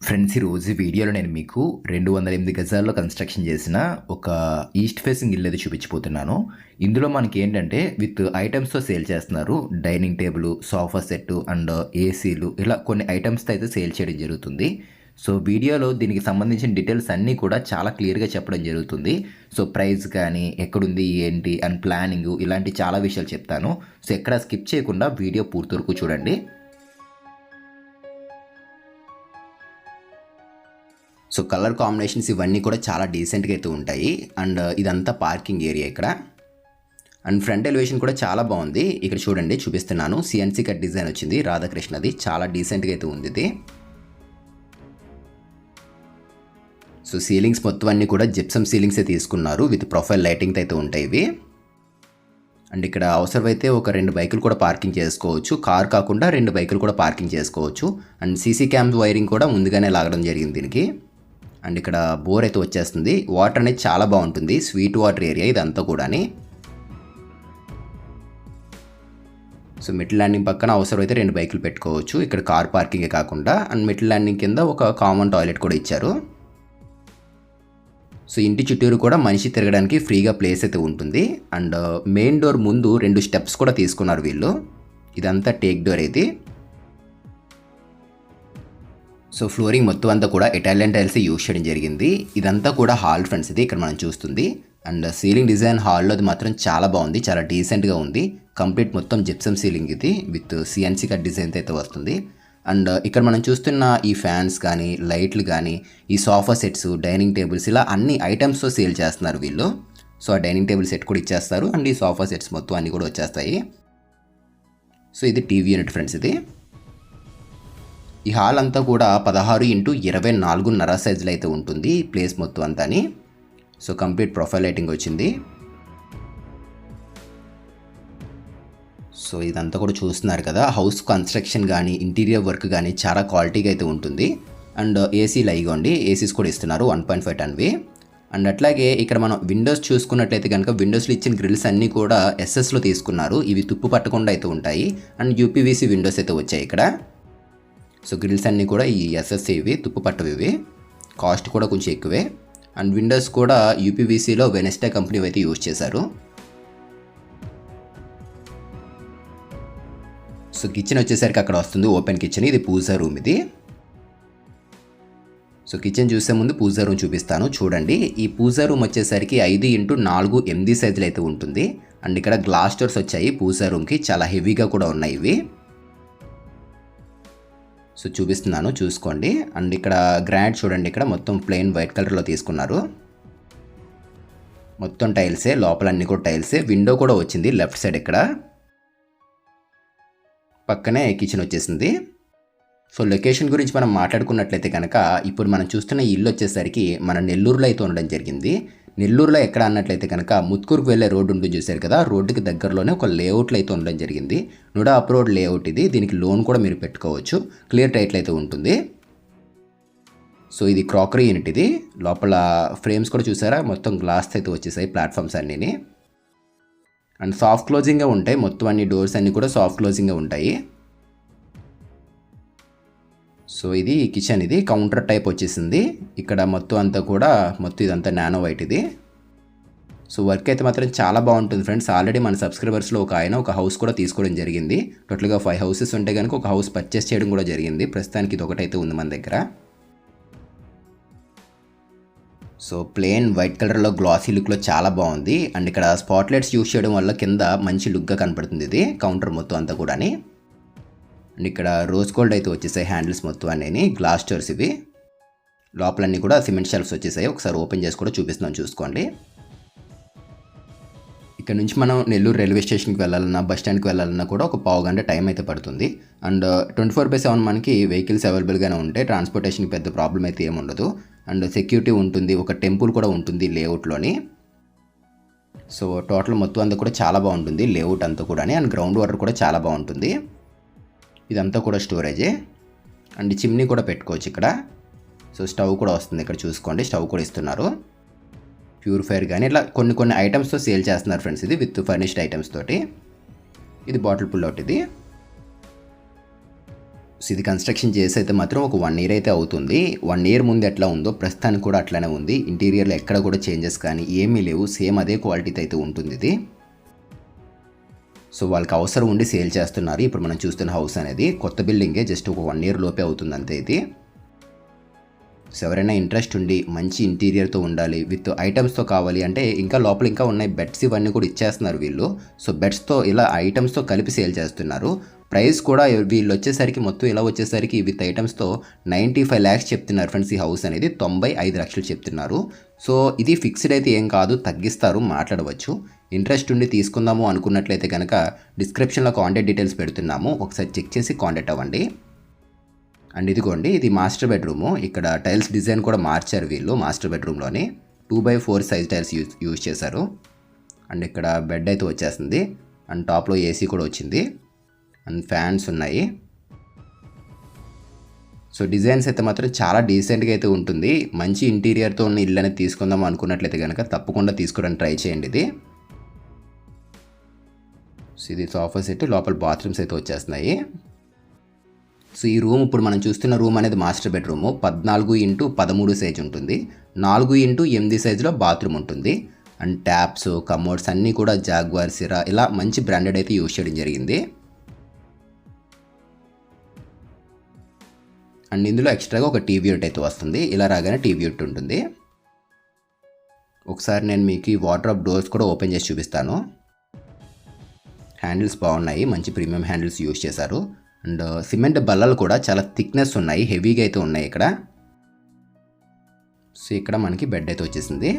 Friends, ఈరోజు వీడియోలో నేను మీకు 208 గజాల్లో కన్స్ట్రక్షన్ చేసిన ఒక ఈస్ట్ ఫేసింగ్ ఇల్లు అయితే చూపించిపోతున్నాను. ఇందులో మనకి ఏంటంటే విత్ ఐటమ్స్తో సేల్ చేస్తున్నారు. Dining table, sofa set and ఏసీలు, ఇలా కొన్ని ఐటమ్స్తో అయితే సేల్ చేయడం జరుగుతుంది. సో వీడియోలో దీనికి సంబంధించిన డీటెయిల్స్ అన్నీ కూడా చాలా క్లియర్గా చెప్పడం జరుగుతుంది. సో ప్రైస్ కానీ, ఎక్కడుంది, ఏంటి అండ్ ప్లానింగ్, ఇలాంటి చాలా విషయాలు చెప్తాను. సో ఎక్కడ స్కిప్ చేయకుండా వీడియో పూర్తి వరకు చూడండి. సో కలర్ కాంబినేషన్స్ ఇవన్నీ కూడా చాలా డీసెంట్గా అయితే ఉంటాయి. అండ్ ఇదంతా పార్కింగ్ ఏరియా ఇక్కడ. అండ్ ఫ్రంట్ ఎలివేషన్ కూడా చాలా బాగుంది. ఇక్కడ చూడండి, చూపిస్తున్నాను. సిఎన్సీ కట్ డిజైన్ వచ్చింది రాధాకృష్ణది. చాలా డీసెంట్గా అయితే ఉంది ఇది. సో సీలింగ్స్ మొత్తం అన్నీ కూడా జిప్సమ్ సీలింగ్సే తీసుకున్నారు. విత్ ప్రొఫైల్ లైటింగ్తో అయితే ఉంటాయి ఇవి. అండ్ ఇక్కడ అవసరమైతే ఒక 2 బైకులు కూడా పార్కింగ్ చేసుకోవచ్చు. కార్ కాకుండా 2 బైకులు కూడా పార్కింగ్ చేసుకోవచ్చు. అండ్ సీసీ క్యామ్స్ వైరింగ్ కూడా ముందుగానే లాగడం జరిగింది దీనికి. అండ్ ఇక్కడ బోర్ అయితే వచ్చేస్తుంది. వాటర్ అనేది చాలా బాగుంటుంది. స్వీట్ వాటర్ ఏరియా ఇదంతా కూడాని. సో మిడిల్ ల్యాండింగ్ పక్కన అవసరమైతే 2 బైకులు పెట్టుకోవచ్చు. ఇక్కడ కార్ పార్కింగే కాకుండా. అండ్ మిడిల్ ల్యాండింగ్ కింద ఒక కామన్ టాయిలెట్ కూడా ఇచ్చారు. సో ఇంటి చుట్టూరు కూడా మనిషి తిరగడానికి ఫ్రీగా ప్లేస్ అయితే ఉంటుంది. అండ్ మెయిన్ డోర్ ముందు 2 స్టెప్స్ కూడా తీసుకున్నారు వీళ్ళు. ఇదంతా టేక్ డోర్ అయితే. సో ఫ్లోరింగ్ మొత్తం అంతా కూడా ఇటాలియన్ టైల్స్ యూజ్ చేయడం జరిగింది. ఇదంతా కూడా హాల్ ఫ్రెండ్స్ ఇది ఇక్కడ మనం చూస్తుంది. అండ్ సీలింగ్ డిజైన్ హాల్లో అది మాత్రం చాలా బాగుంది. చాలా డీసెంట్గా ఉంది. కంప్లీట్ మొత్తం జిప్సమ్ సీలింగ్ ఇది విత్ సిఎన్సీ కట్ డిజైన్ అయితే వస్తుంది. అండ్ ఇక్కడ మనం చూస్తున్న ఈ ఫ్యాన్స్ కానీ, లైట్లు కానీ, ఈ సోఫా సెట్స్, డైనింగ్ టేబుల్స్, ఇలా అన్ని ఐటమ్స్తో సేల్ చేస్తున్నారు వీళ్ళు. సో ఆ డైనింగ్ టేబుల్ సెట్ కూడా ఇచ్చేస్తారు. అండ్ ఈ సోఫా సెట్స్ మొత్తం అన్నీ కూడా వచ్చేస్తాయి. సో ఇది టీవీ యూనిట్ ఫ్రెండ్స్ ఇది. ఈ హాల్ అంతా కూడా 16x24.5 సైజులో అయితే ఉంటుంది ప్లేస్ మొత్తం అంతాని. సో కంప్లీట్ ప్రొఫైల్ లైటింగ్ వచ్చింది. సో ఇదంతా కూడా చూస్తున్నారు కదా. హౌస్ కన్స్ట్రక్షన్ కానీ, ఇంటీరియర్ వర్క్ కానీ చాలా క్వాలిటీగా అయితే ఉంటుంది. అండ్ ఏసీలు అయిగోండి, ఏసీస్ కూడా ఇస్తున్నారు 1.5 టన్వి. అండ్ అట్లాగే ఇక్కడ మనం విండోస్ చూసుకున్నట్లయితే కనుక విండోస్లో ఇచ్చిన గ్రిల్స్ అన్నీ కూడా ఎస్ఎస్లో తీసుకున్నారు. ఇవి తుప్పు పట్టకుండా అయితే ఉంటాయి. అండ్ యూపీవీసీ విండోస్ అయితే వచ్చాయి ఇక్కడ. సో గ్రిల్స్ అన్నీ కూడా ఈ ఎస్ఎస్సీ ఇవి, తుప్పు పట్టవి ఇవి. కాస్ట్ కూడా కొంచెం ఎక్కువే. అండ్ విండోస్ కూడా యూపీవీసీలో వెనెస్టే కంపెనీ అయితే యూజ్ చేశారు. సో కిచెన్ వచ్చేసరికి అక్కడ వస్తుంది ఓపెన్ కిచెన్. ఇది పూజా రూమ్ ఇది. సో కిచెన్ చూసే ముందు పూజా రూమ్ చూపిస్తాను చూడండి. ఈ పూజా రూమ్ వచ్చేసరికి 5x4.8 సైజులు అయితే ఉంటుంది. అండ్ ఇక్కడ గ్లాస్ డోర్స్ వచ్చాయి పూజా రూమ్కి. చాలా హెవీగా కూడా ఉన్నాయి ఇవి. సో చూపిస్తున్నాను చూసుకోండి. అండ్ ఇక్కడ గ్రానైట్ చూడండి, ఇక్కడ మొత్తం ప్లెయిన్ వైట్ కలర్లో తీసుకున్నారు. మొత్తం టైల్సే, లోపలన్నీ కూడా టైల్సే. విండో కూడా వచ్చింది లెఫ్ట్ సైడ్ ఇక్కడ. పక్కనే కిచెన్ వచ్చేసింది. సో లొకేషన్ గురించి మనం మాట్లాడుకున్నట్లయితే కనుక ఇప్పుడు మనం చూస్తున్న ఇల్లు వచ్చేసరికి మన నెల్లూరులో అయితే ఉండడం జరిగింది. నెల్లూరులో ఎక్కడ అన్నట్లయితే కనుక ముత్కూరుకు వెళ్ళే రోడ్డు ఉంటుంది చూసారు కదా, రోడ్డుకి దగ్గరలోనే ఒక లేఅవుట్లో అయితే ఉండడం జరిగింది. నుడా అప్రోడ్ లేఅవుట్ ఇది. దీనికి లోన్ కూడా మీరు పెట్టుకోవచ్చు. క్లియర్ టైటిల్ అయితే ఉంటుంది. సో ఇది క్రాకరీ యూనిట్ ఇది. లోపల ఫ్రేమ్స్ కూడా చూసారా, మొత్తం గ్లాస్ అయితే వచ్చేసాయి ప్లాట్ఫామ్స్ అన్నీ. అండ్ సాఫ్ట్ క్లోజింగ్గా ఉంటాయి మొత్తం అన్ని డోర్స్ అన్నీ కూడా సాఫ్ట్ క్లోజింగ్గా ఉంటాయి. సో ఇది కిచెన్, ఇది కౌంటర్ టైప్ వచ్చేసింది. ఇక్కడ మొత్తం అంతా కూడా మొత్తం ఇదంతా నానో వైట్ ఇది. సో వర్క్ అయితే మాత్రం చాలా బాగుంటుంది ఫ్రెండ్స్. ఆల్రెడీ మన సబ్స్క్రైబర్స్లో ఒక హౌస్ కూడా తీసుకోవడం జరిగింది. టోటల్గా 5 హౌసెస్ ఉంటే కనుక ఒక హౌస్ పర్చేస్ చేయడం కూడా జరిగింది. ప్రస్తుతానికి ఇది ఒకటైతే ఉంది మన దగ్గర. సో ప్లెయిన్ వైట్ కలర్లో గ్లాసీ లుక్లో చాలా బాగుంది. అండ్ ఇక్కడ స్పాట్ లైట్స్ యూజ్ చేయడం వల్ల కింద మంచి లుక్గా కనపడుతుంది ఇది కౌంటర్ మొత్తం అంతా కూడాని. అండ్ ఇక్కడ రోజ్ గోల్డ్ అయితే వచ్చేసాయి హ్యాండిల్స్ మొత్తం అన్నీ. గ్లాస్ డోర్స్ ఇవి. లోపలన్నీ కూడా సిమెంట్ షెల్ఫ్స్ వచ్చేసాయి. ఒకసారి ఓపెన్ చేసి కూడా చూపిస్తున్నాను చూసుకోండి. ఇక్కడ నుంచి మనం నెల్లూరు రైల్వే స్టేషన్కి వెళ్ళాలన్నా, బస్ స్టాండ్కి వెళ్ళాలన్నా కూడా ఒక పావు గంట టైం అయితే పడుతుంది. అండ్ 24/7 మనకి వెహికల్స్ అవైలబుల్గానే ఉంటాయి. ట్రాన్స్పోర్టేషన్కి పెద్ద ప్రాబ్లం అయితే ఏముండదు. అండ్ సెక్యూరిటీ ఉంటుంది. ఒక టెంపుల్ కూడా ఉంటుంది లేఅవుట్లోని. సో టోటల్ మొత్తం అంతా కూడా చాలా బాగుంటుంది లేఅవుట్ అంతా కూడా. అండ్ గ్రౌండ్ వాటర్ కూడా చాలా బాగుంటుంది. ఇదంతా కూడా స్టోరేజే. అండ్ చిమ్నీ కూడా పెట్టుకోవచ్చు ఇక్కడ. సో స్టవ్ కూడా వస్తుంది ఇక్కడ చూసుకోండి. స్టవ్ కూడా ఇస్తున్నారు. ప్యూరిఫైర్ కానీ ఇట్లా కొన్ని ఐటమ్స్తో సేల్ చేస్తున్నారు ఫ్రెండ్స్. ఇది విత్ ఫర్నిష్డ్ ఐటమ్స్ తోటి. ఇది బాటిల్ పుల్ అవుట్ ఇది. సో ఇది కన్స్ట్రక్షన్ చేసి అయితే మాత్రం ఒక 1 ఇయర్ అయితే అవుతుంది. 1 ఇయర్ ముందు ఎట్లా ఉందో ప్రస్తుతానికి కూడా అట్లానే ఉంది. ఇంటీరియర్లో ఎక్కడ కూడా చేంజెస్ కానీ ఏమీ లేవు. సేమ్ అదే క్వాలిటీతో అయితే ఉంటుంది ఇది. సో వాళ్ళకి అవసరం ఉండి సేల్ చేస్తున్నారు. ఇప్పుడు మనం చూస్తున్న హౌస్ అనేది కొత్త బిల్డింగే, జస్ట్ ఒక 1 ఇయర్ లోపే అవుతుంది అంతే ఇది. సో ఎవరైనా ఇంట్రెస్ట్ ఉండి మంచి ఇంటీరియర్తో ఉండాలి విత్ ఐటమ్స్తో కావాలి అంటే ఇంకా లోపల ఇంకా ఉన్నాయి బెడ్స్, ఇవన్నీ కూడా ఇచ్చేస్తున్నారు వీళ్ళు. సో బెడ్స్తో ఇలా ఐటమ్స్తో కలిపి సేల్ చేస్తున్నారు. ప్రైస్ కూడా వీళ్ళు వచ్చేసరికి మొత్తం ఇలా వచ్చేసరికి విత్ ఐటమ్స్తో 95 lakhs చెప్తున్నారు ఫ్రెండ్స్. ఈ హౌస్ అనేది 95 లక్షలు చెప్తున్నారు. సో ఇది ఫిక్స్డ్ అయితే ఏం కాదు, తగ్గిస్తారు, మాట్లాడవచ్చు. ఇంట్రెస్ట్ ఉండి తీసుకుందాము అనుకున్నట్లయితే కనుక డిస్క్రిప్షన్లో కాంటాక్ట్ డీటెయిల్స్ పెడుతున్నాము, ఒకసారి చెక్ చేసి కాంటాక్ట్ అవ్వండి. అండ్ ఇదిగోండి, ఇది మాస్టర్ బెడ్రూము. ఇక్కడ టైల్స్ డిజైన్ కూడా మార్చారు వీళ్ళు. మాస్టర్ బెడ్రూమ్లోని 2x4 సైజ్ టైల్స్ యూజ్ చేశారు. అండ్ ఇక్కడ బెడ్ అయితే వచ్చేస్తుంది. అండ్ టాప్లో ఏసీ కూడా వచ్చింది. అండ్ ఫ్యాన్స్ ఉన్నాయి. సో డిజైన్స్ అయితే మాత్రం చాలా డీసెంట్గా అయితే ఉంటుంది. మంచి ఇంటీరియర్తో ఉన్న ఇల్లు అనేది తీసుకుందాం అనుకున్నట్లయితే కనుక తప్పకుండా తీసుకోవడానికి ట్రై చేయండి ఇది. సో ఇది సోఫా సెట్, లోపల బాత్రూమ్స్ అయితే వచ్చేస్తున్నాయి. సో ఈ రూమ్ ఇప్పుడు మనం చూస్తున్న రూమ్ అనేది మాస్టర్ బెడ్రూము. 14x13 సైజ్ ఉంటుంది. 4x8 సైజులో బాత్రూమ్ ఉంటుంది. అండ్ ట్యాప్స్, కమోడ్స్ అన్నీ కూడా జాగ్వార్, సిరా ఇలా మంచి బ్రాండెడ్ అయితే యూజ్ చేయడం జరిగింది. అండ్ ఇందులో ఎక్స్ట్రాగా ఒక టీవీ యూనిట్ అయితే వస్తుంది. ఇలా రాగానే టీవీ యూనిట్ ఉంటుంది. ఒకసారి నేను మీకు ఈ వార్డ్రోబ్ డోర్స్ కూడా ఓపెన్ చేసి చూపిస్తాను. హ్యాండిల్స్ బాగున్నాయి, మంచి ప్రీమియం హ్యాండిల్స్ యూజ్ చేశారు. అండ్ సిమెంట్ బల్లలు కూడా చాలా థిక్నెస్ ఉన్నాయి, హెవీగా అయితే ఉన్నాయి ఇక్కడ. సో ఇక్కడ మనకి బెడ్ అయితే వచ్చేసింది.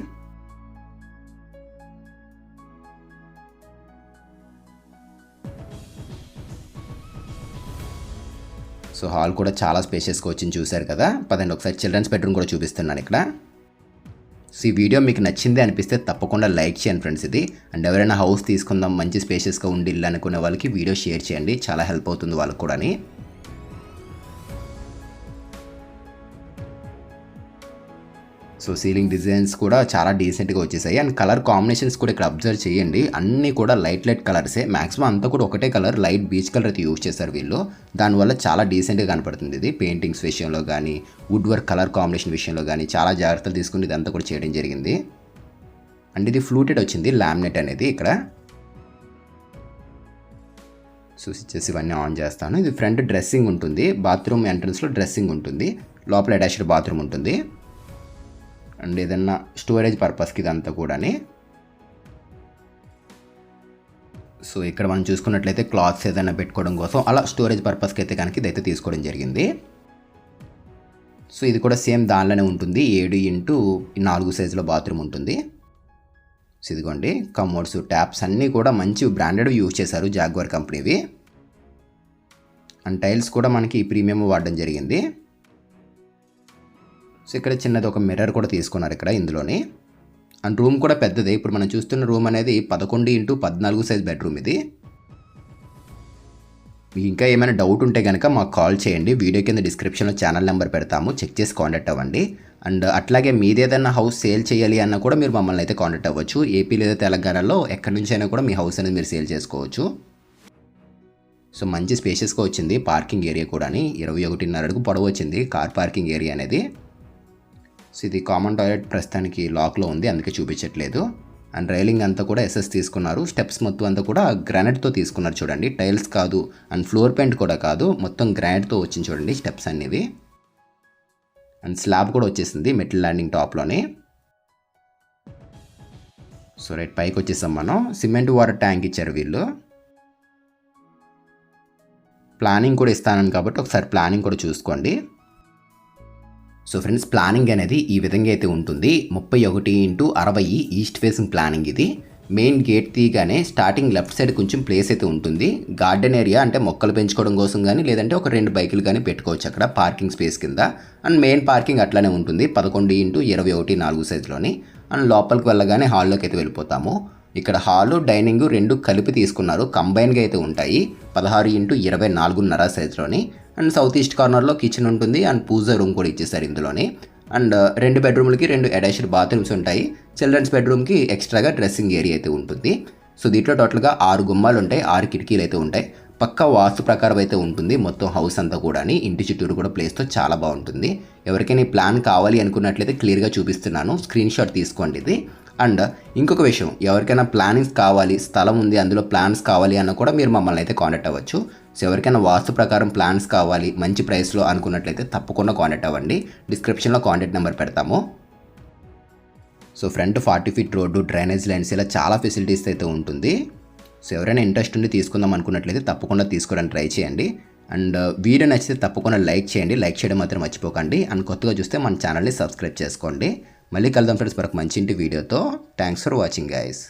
సో హాల్ కూడా చాలా స్పేషియస్గా వచ్చింది, చూశారు కదా. పదండి ఒకసారి చిల్డ్రన్స్ బెడ్రూమ్ కూడా చూపిస్తున్నాను ఇక్కడ. సో ఈ వీడియో మీకు నచ్చింది అనిపిస్తే తప్పకుండా లైక్ చేయండి ఫ్రెండ్స్ ఇది. అండ్ ఎవరైనా హౌస్ తీసుకుందాం మంచి స్పేషియస్గా ఉండి ఇల్లు అనుకునే వాళ్ళకి వీడియో షేర్ చేయండి, చాలా హెల్ప్ అవుతుంది వాళ్ళకు కూడా. సో సీలింగ్ డిజైన్స్ కూడా చాలా డీసెంట్గా వచ్చేసాయి. అండ్ కలర్ కాంబినేషన్స్ కూడా ఇక్కడ అబ్జర్వ్ చేయండి, అన్నీ కూడా లైట్ కలర్సే. మ్యాక్సిమం అంతా కూడా ఒకటే కలర్, లైట్ బీచ్ కలర్ అయితే యూజ్ చేశారు వీళ్ళు. దానివల్ల చాలా డీసెంట్గా కనపడుతుంది ఇది. పెయింటింగ్స్ విషయంలో కానీ, వుడ్ వర్క్ కలర్ కాంబినేషన్ విషయంలో కానీ చాలా జాగ్రత్తలు తీసుకుని ఇదంతా కూడా చేయడం జరిగింది. అండ్ ఇది ఫ్లూటెడ్ వచ్చింది, లామినేట్ అనేది ఇక్కడ. సో స్విచెస్ ఇవన్నీ ఆన్ చేస్తాను. ఇది ఫ్రంట్ డ్రెస్సింగ్ ఉంటుంది, బాత్రూమ్ ఎంట్రన్స్లో డ్రెస్సింగ్ ఉంటుంది, లోపల అటాచ్డ్ బాత్రూమ్ ఉంటుంది. అండ్ ఏదన్నా స్టోరేజ్ పర్పస్కి ఇదంతా కూడా. సో ఇక్కడ మనం చూసుకున్నట్లయితే క్లాత్స్ ఏదైనా పెట్టుకోవడం కోసం అలా స్టోరేజ్ పర్పస్కి అయితే కనుక ఇదైతే తీసుకోవడం జరిగింది. సో ఇది కూడా సేమ్ దానిలోనే ఉంటుంది, 7x4 సైజులో బాత్రూమ్ ఉంటుంది. సో ఇదిగోండి, కమోడ్స్, ట్యాప్స్ అన్నీ కూడా మంచి బ్రాండెడ్ యూజ్ చేశారు, జాగ్వార్ కంపెనీవి. అండ్ టైల్స్ కూడా మనకి ప్రీమియం వాడడం జరిగింది. సో ఇక్కడ చిన్నది ఒక మిర్రర్ కూడా తీసుకున్నారు ఇక్కడ ఇందులోని. అండ్ రూమ్ కూడా పెద్దదే. ఇప్పుడు మనం చూస్తున్న రూమ్ అనేది 11x14 సైజ్ బెడ్రూమ్ ఇది. మీకు ఇంకా ఏమైనా డౌట్ ఉంటే కనుక మాకు కాల్ చేయండి, వీడియో కింద డిస్క్రిప్షన్లో ఛానల్ నెంబర్ పెడతాము, చెక్ చేసి కాంటాక్ట్ అవ్వండి. అండ్ అట్లాగే మీదేదన్నా హౌస్ సేల్ చేయాలి అన్నా కూడా మీరు మమ్మల్ని అయితే కాంటాక్ట్ అవ్వచ్చు. ఏపీ లేదా తెలంగాణలో ఎక్కడి నుంచి అయినా కూడా మీ హౌస్ అనేది మీరు సేల్ చేసుకోవచ్చు. సో మంచి స్పేషియస్గా వచ్చింది, పార్కింగ్ ఏరియా కూడా 21.5 అడుగు పొడవు వచ్చింది కార్ పార్కింగ్ ఏరియా అనేది. సో ఇది కామన్ టాయిలెట్ ప్రస్తుతానికి లాక్లో ఉంది, అందుకే చూపించట్లేదు. అండ్ రైలింగ్ అంతా కూడా ఎస్ఎస్ తీసుకున్నారు. స్టెప్స్ మొత్తం అంతా కూడా గ్రానైట్తో తీసుకున్నారు చూడండి, టైల్స్ కాదు. అండ్ ఫ్లోర్ పెయింట్ కూడా కాదు, మొత్తం గ్రానైట్తో వచ్చింది చూడండి స్టెప్స్ అనేవి. అండ్ స్లాబ్ కూడా వచ్చేసింది మెటల్ ల్యాండింగ్ టాప్లోనే. సో రైట్ పైకి వచ్చేసాం మనం. సిమెంట్ వాటర్ ట్యాంక్ ఇచ్చారు వీళ్ళు. ప్లానింగ్ కూడా ఇస్తానని కాబట్టి ఒకసారి ప్లానింగ్ కూడా చూసుకోండి. సో ఫ్రెండ్స్, ప్లానింగ్ అనేది ఈ విధంగా అయితే ఉంటుంది. 31x60 ఈస్ట్ ఫేసింగ్ ప్లానింగ్ ఇది. మెయిన్ గేట్ తీయగానే స్టార్టింగ్ లెఫ్ట్ సైడ్ కొంచెం ప్లేస్ అయితే ఉంటుంది. గార్డెన్ ఏరియా అంటే మొక్కలు పెంచుకోవడం కోసం కానీ, లేదంటే ఒక 2 బైకులు కానీ పెట్టుకోవచ్చు అక్కడ పార్కింగ్ స్పేస్ కింద. అండ్ మెయిన్ పార్కింగ్ అట్లానే ఉంటుంది 11x21 సైజులోని. అండ్ లోపలికి వెళ్ళగానే హాల్లోకి అయితే వెళ్ళిపోతాము. ఇక్కడ హాలు, డైనింగ్ 2 కలిపి తీసుకున్నారు, కంబైన్గా అయితే ఉంటాయి 16x24 సైజులోని. అండ్ సౌత్ ఈస్ట్ కార్నర్లో కిచెన్ ఉంటుంది. అండ్ పూజ రూమ్ కూడా ఇచ్చేసారు ఇందులోని. అండ్ 2 బెడ్రూమ్లకి 2 అటాచ్డ్ బాత్రూమ్స్ ఉంటాయి. చిల్డ్రన్స్ బెడ్రూమ్కి ఎక్స్ట్రాగా డ్రెస్సింగ్ ఏరియా అయితే ఉంటుంది. సో దీంట్లో టోటల్గా 6 గుమ్మాలు ఉంటాయి, 6 కిటికీలు అయితే ఉంటాయి. పక్కా వాస్తు ప్రకారం అయితే ఉంటుంది మొత్తం హౌస్ అంతా కూడా. ఇంటి చుట్టూరు కూడా ప్లేస్తో చాలా బాగుంటుంది. ఎవరికైనా ఈ ప్లాన్ కావాలి అనుకున్నట్లయితే క్లియర్గా చూపిస్తున్నాను, స్క్రీన్ షాట్ తీసుకోండి ఇది. అండ్ ఇంకొక విషయం, ఎవరికైనా ప్లానింగ్స్ కావాలి, స్థలం ఉంది అందులో ప్లాన్స్ కావాలి అన్న కూడా మీరు మమ్మల్ని అయితే కాంటాక్ట్ అవ్వచ్చు. సో ఎవరికైనా వాస్తు ప్రకారం ప్లాన్స్ కావాలి మంచి ప్రైస్లో అనుకున్నట్లయితే తప్పకుండా కాంటాక్ట్ అవ్వండి. డిస్క్రిప్షన్లో కాంటాక్ట్ నెంబర్ పెడతాము. So front 40 feet road, drainage lines, ఇలా చాలా ఫెసిలిటీస్ అయితే ఉంటుంది. సో ఎవరైనా ఇంట్రెస్ట్ ఉండి తీసుకుందాం అనుకున్నట్లయితే తప్పకుండా తీసుకోవడానికి ట్రై చేయండి. అండ్ వీడియో నచ్చితే తప్పకుండా లైక్ చేయండి, లైక్ చేయడం మాత్రం మర్చిపోకండి. అండ్ కొత్తగా చూస్తే మన ఛానల్ని సబ్స్క్రైబ్ చేసుకోండి. మళ్ళీ కలుద్దాం ఫ్రెండ్స్ మరొక మంచి ఇంటి వీడియోతో. Thanks for watching guys.